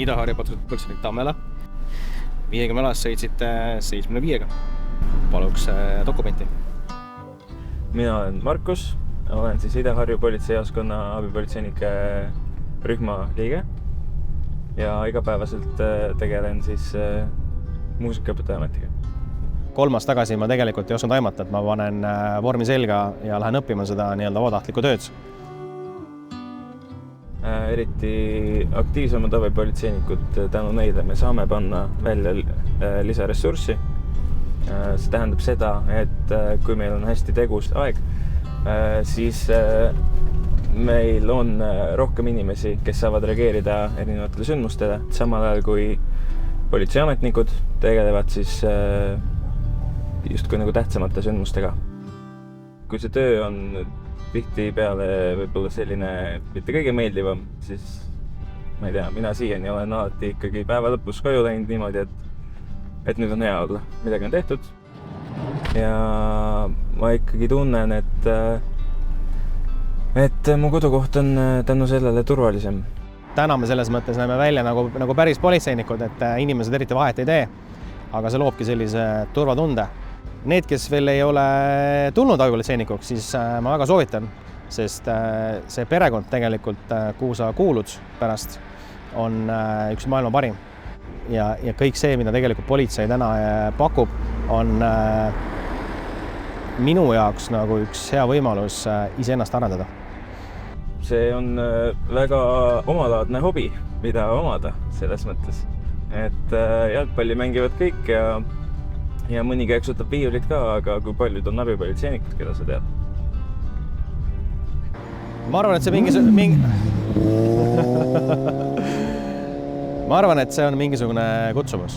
Ida-Harju politseinik Tammela. 50 alast sõitsite 75-ga. Paluks dokumenti. Mina olen Markus, olen siis Ida-Harju politseijaoskonna abipolitseinike rühma liige ja igapäevaselt tegelen siis muusikaõpetaja ametiga. 3 aastat tagasi ma tegelikult ei osanud aimata, et ma panen vormi selga ja lähen õppima seda vabatahtlikku tööd. Eriti aktiivsemad abipolitseinikud, tänu neile me saame panna välja lisaressurssi. See tähendab seda, et kui meil on hästi tegus aeg, siis meil on rohkem inimesi, kes saavad reageerida erinevatele sündmustele, samal ajal kui politseiametnikud tegelevad siis justkui nagu tähtsamate sündmustega. Kui see töö on tihtipeale võib-olla selline mitte kõige meeldivam, siis ma ei tea, mina siiani olen alati ikkagi päeva lõpus koju läinud niimoodi, et nüüd on hea olla. Midagi on tehtud ja ma ikkagi tunnen, et mu kodukoht on tänu sellele turvalisem. Täna me selles mõttes näeme välja nagu päris politseinikud, et inimesed eriti vahet ei tee, aga see loobki sellise turvatunde. Need, kes veel ei ole tulnud abipolitseinikuks, siis ma väga soovitan, sest see perekond tegelikult, kuhu sa kuulud pärast, on üks maailma parim. Ja kõik see, mida tegelikult politsei täna pakub, on minu jaoks nagu üks hea võimalus iseennast arendada. See on väga omalaadne hobi, mida omada selles mõttes. Et jalgpalli mängivad kõik ja mõni käiksutab viiulit ka, aga kui paljud on abipolitseinikud, keda sa tead? Ma arvan, et see on mingisugune kutsumus.